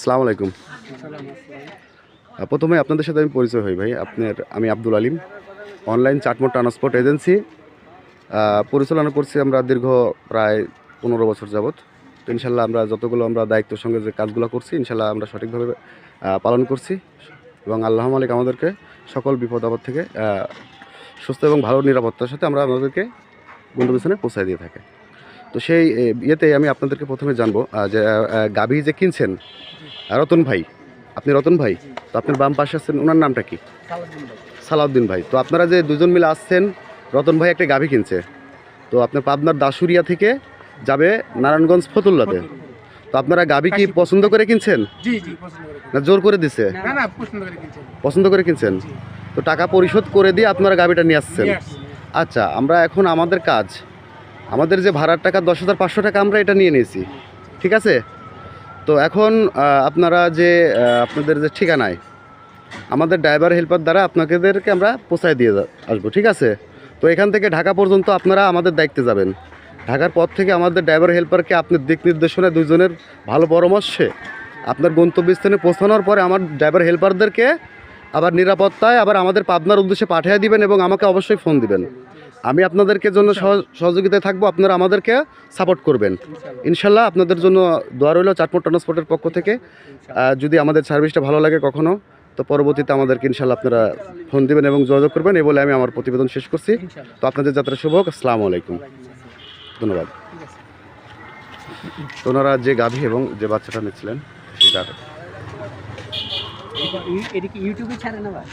আসসালামু আলাইকুম। প্রথমে আপনাদের সাথে আমি পরিচয় হই ভাই। আমি Abdul Alim, online চাটমোট transport agency পরিচালনা করছি আমরা দীর্ঘ প্রায় 15 বছর যাবৎ। তো ইনশাল্লাহ আমরা যতগুলো দায়িত্বের সঙ্গে যে কাজগুলো করছি ইনশাল্লাহ আমরা সঠিকভাবে পালন করছি এবং আল্লাহ মালিক আমাদেরকে সকল বিপদ আপদ থেকে সুস্থ এবং ভালো নিরাপত্তার সাথে আমাদেরকে গন্তব্যস্থানে পৌঁছায় দিয়ে থাকে। তো সেই ইয়েতে আমি আপনাদেরকে প্রথমে জানবো যে গাভী যে কিনছেন রতন ভাই, আপনি রতন ভাই, তো আপনার বাম পাশে আছেন, ওনার নামটা কি? সালাউদ্দিন ভাই। তো আপনারা যে দুজন মিলে আসছেন, রতন ভাই একটা গাভী কিনছে, তো আপনার পাবনার দাসুরিয়া থেকে যাবে নারায়ণগঞ্জ ফতুল্লাতে। তো আপনারা গাভী কি পছন্দ করে কিনছেন না জোর করে দিছে? পছন্দ করে কিনছেন। তো টাকা পরিশোধ করে দিয়ে আপনারা গাভীটা নিয়ে আসছেন। আচ্ছা, আমরা এখন আমাদের যে ভাড়ার টাকা 10,500 টাকা আমরা এটা নিয়ে নিয়েছি, ঠিক আছে? তো এখন আপনারা যে আপনাদের যে ঠিকানায় আমাদের ড্রাইভার হেল্পার দ্বারা আপনাদেরকে আমরা পৌঁছায় দিয়ে আসবো, ঠিক আছে? তো এখান থেকে ঢাকা পর্যন্ত আপনারা আমাদের দায়িত্বে যাবেন। ঢাকার পর থেকে আমাদের ড্রাইভার হেল্পারকে আপনার দিক নির্দেশনা দুজনের ভালো পরামর্শে আপনার গন্তব্যস্থানে পৌঁছানোর পরে আমার ড্রাইভার হেল্পারদেরকে আবার নিরাপত্তায় আবার আমাদের পাবনার উদ্দেশ্যে পাঠিয়ে দিবেন এবং আমাকে অবশ্যই ফোন দিবেন। আমি আপনাদেরকে জন্য সহযোগিতায় থাকবো, আপনারা আমাদেরকে সাপোর্ট করবেন ইনশাল্লাহ। আপনাদের জন্য দোয়া রইল চাটমোট ট্রান্সপোর্টের পক্ষ থেকে। যদি আমাদের সার্ভিসটা ভালো লাগে কখনো, তো পরবর্তীতে আমাদেরকে ইনশাল্লাহ আপনারা ফোন দিবেন এবং যোগাযোগ করবেন। এই বলে আমি আমার প্রতিবেদন শেষ করছি। তো আপনাদের যাত্রা শুভ হোক। আসসালামু আলাইকুম, ধন্যবাদ। তো ওনারা যে গাভী এবং যে বাচ্চাটা নিচ্ছিলেন সেটা ইউটিউবে ছাড়ে না ভাই।